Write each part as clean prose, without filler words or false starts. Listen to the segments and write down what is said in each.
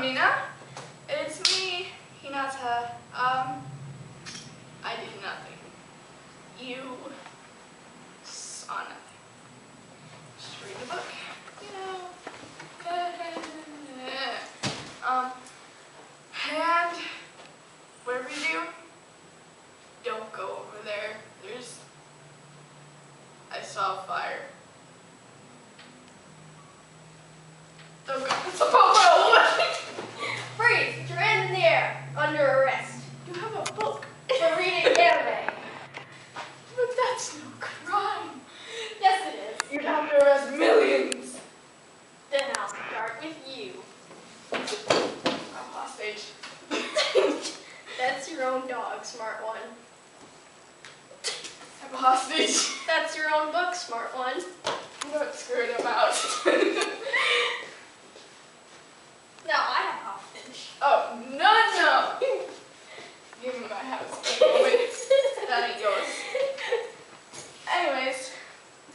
Mina. It's me, Hinata. I did nothing. You saw nothing. Just read the book, you know. And whatever you do, don't go over there. I saw a fire. Don't go. It's a popo! Freeze! You're in there, under arrest. You have a book. For reading anime. But that's no crime. Yes, it is. You'd have to arrest millions. Then I'll start with you. I'm hostage. That's your own dog, smart one. I'm a hostage. That's your own book, smart one. Don't screw them out. No, I have hostage. Oh, no. Give me my house. That ain't yours. Anyways,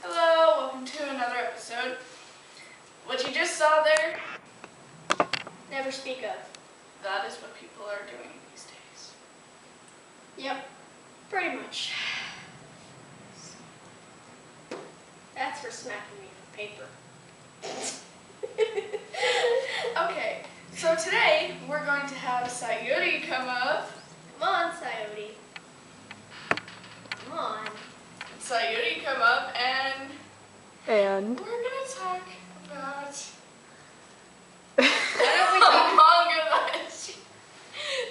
hello, welcome to another episode. What you just saw there, Never speak of. that is what people are doing these days. Yep, pretty much. That's for smacking me with paper. Okay, so today we're going to have Sayuri come up. Come on, Sayuri. Come on. Sayuri come up and And we're going to talk about Why don't we the talk? manga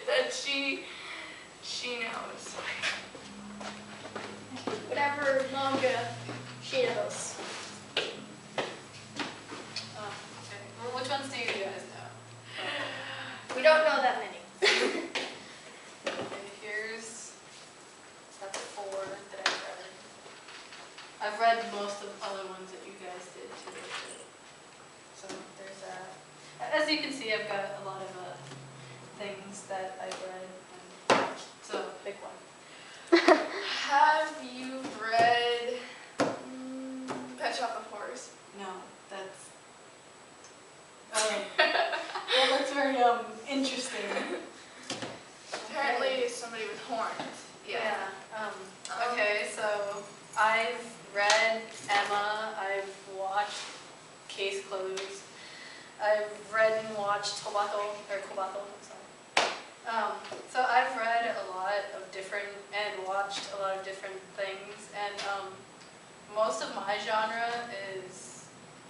that she knows. Whatever manga she knows. Oh, okay. Well, which ones do you guys know? We don't know that many. Okay, here's that's 4 that I've read. I've read most of the other ones that you guys did too. So there's that. As you can see, I've got a lot of things that I've read and watched. So big one. Have you read Pet Shop of Horrors? No, that's well, that's very interesting. Apparently somebody with horns. Yeah. Okay, so I've read Emma. I've watched Case Closed. I've read and watched Kobato. I'm sorry. So I've read a lot of different and watched a lot of different things, and most of my genre is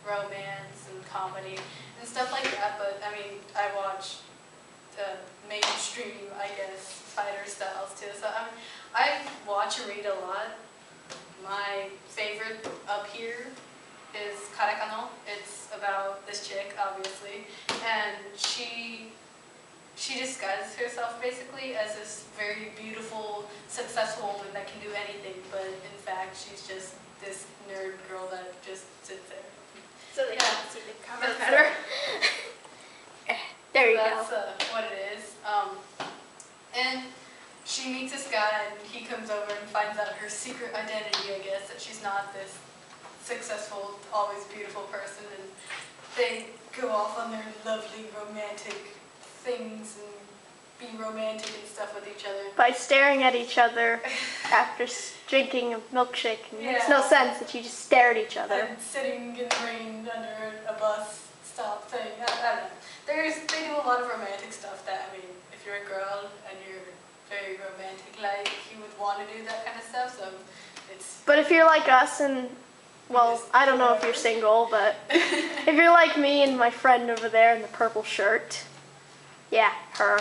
romance and comedy and stuff like that. But I mean, I watch mainstream, I guess, fighter styles too. So I watch and read a lot. My favorite up here is Karekano. It's about this chick, obviously, and she disguises herself basically as this very beautiful, successful woman that can do anything, but in fact she's just this nerd girl that just sits there. So they Yeah. can't see the cover That's better. There you That's go. what it is. And she meets this guy, and he comes over and finds out her secret identity, I guess, that she's not this successful, always beautiful person, and they go off on their lovely romantic things and be romantic and stuff with each other. by staring at each other after drinking a milkshake, it makes no Yeah. sense that you just stare at each other. And sitting in the rain under a bus stop thing. I don't know. They do a lot of romantic stuff that, I mean, if you're a girl and you're very romantic, like, you would want to do that kind of stuff, so it's... But if you're like us and, well, I don't know if you're single, but if you're like me and my friend over there in the purple shirt, yeah, her.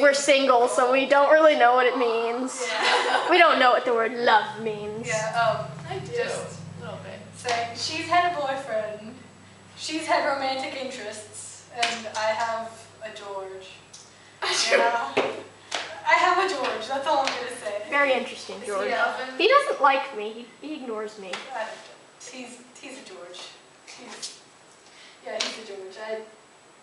We're single, so we don't really know what it means. Yeah. We don't know what the word love means. Yeah, I do. Just a little bit. saying she's had a boyfriend, she's had romantic interests, and I have a George. Yeah. I have a George, that's all I'm going to say. Very interesting, George. Yeah. He doesn't like me. He ignores me. He's a George. He's a George. I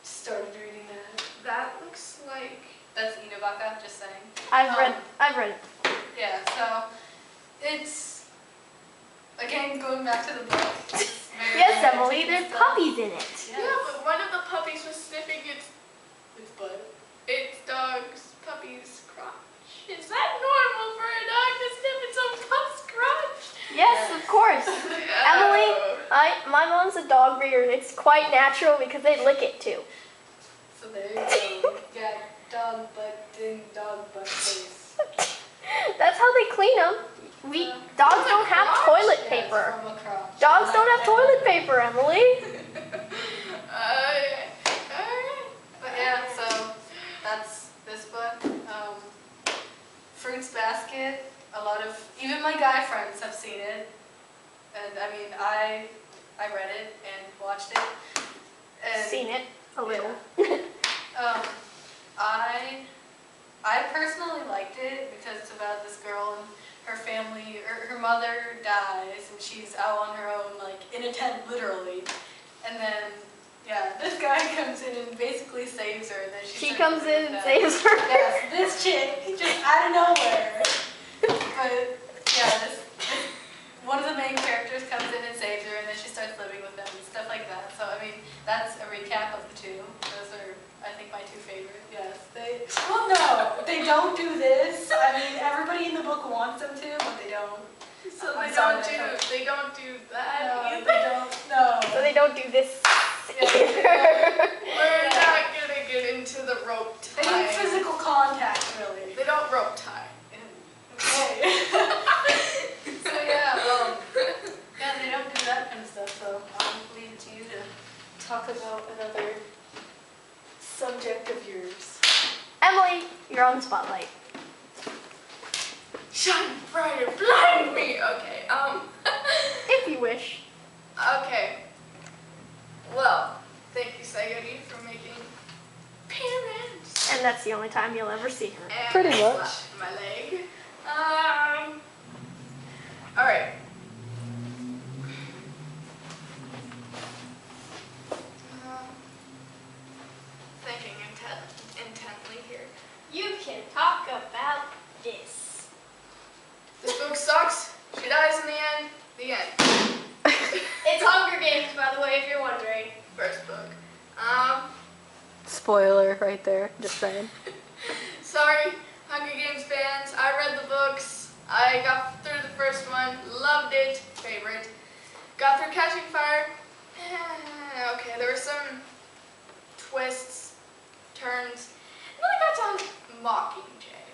started reading that. That looks like... That's Inubaka, just saying. I've read it. Yeah, so it's, again, going back to the book. It's very Yes, romantic Emily, and there's stuff. puppies in it. Yeah, but one of the puppies was sniffing its It's butt. It's dog's puppy's crotch. Is that normal for a dog to sniff its own pup's crotch? Yes, of course. Emily, my mom's a dog breeder. It's quite natural because they lick it too. So there you go. Yeah, dog butt ding, dog butt face. That's how they clean them. Dogs don't have toilet paper. From a crotch. Dogs don't have toilet paper, Emily. Alright. But yeah, so that's this book. Fruits Basket. A lot of, even my guy friends have seen it. And I mean, I read it and watched it. And Seen it a little. I personally liked it because it's about this girl and her family, or her mother dies and she's out on her own, like in a tent literally. And then, yeah, this guy comes in and basically saves her. And then She comes in and saves her. Yes, this chick, just out of nowhere. But yeah, one of the main characters comes in and saves her and then she starts living with them and stuff like that. So I mean, that's a recap of the two. Those are, I think, my two favorite. Yes, well no, they don't do this. I mean, everybody in the book wants them to, but they don't. So I'm they sorry, don't do that No, either. they don't. No. So they don't do this Yeah, either. We're not gonna get into the rope They do tie. physical contact, really. They don't rope tie. Okay. So yeah, yeah, they don't do that kind of stuff. So I'll leave it to you to talk about another subject of yours. Emily, you're on the spotlight. Shine brighter, blind me. Okay. If you wish. Okay. Well, thank you, Sayuri, for making parents. And that's the only time you'll ever see her. And Pretty I much. slapped my leg. All right. Thinking intently here. You can talk about this. This book sucks. She dies in the end. The end. It's Hunger Games, by the way, if you're wondering. First book. Spoiler right there, just saying. Sorry, Hunger Games fans. I read the books. I got through the first one. Loved it. Favorite. Got through Catching Fire. Okay, there were some twists, turns. And then I got to Mockingjay.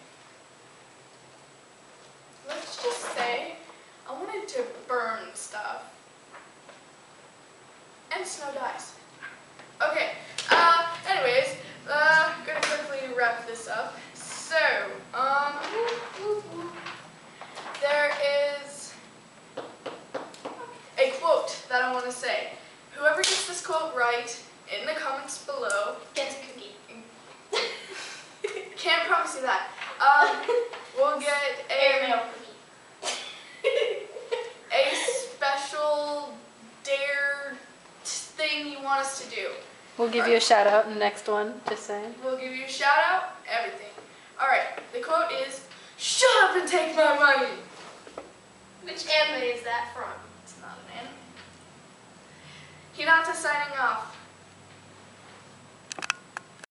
Let's just say I wanted to burn stuff. And Snow dies. Okay, anyways, gonna quickly wrap this up. So, there is a quote that I want to say. Whoever gets this quote right in the comments below, Gets a cookie. can't promise you that, we'll get Airmail cookie. a special dare thing you want us to do. We'll give you a shout out in the next one, just saying. We'll give you a shout out, everything. Alright, the quote is, "Shut up and take my money." Which anime is that from? It's not an anime. Hinata signing off.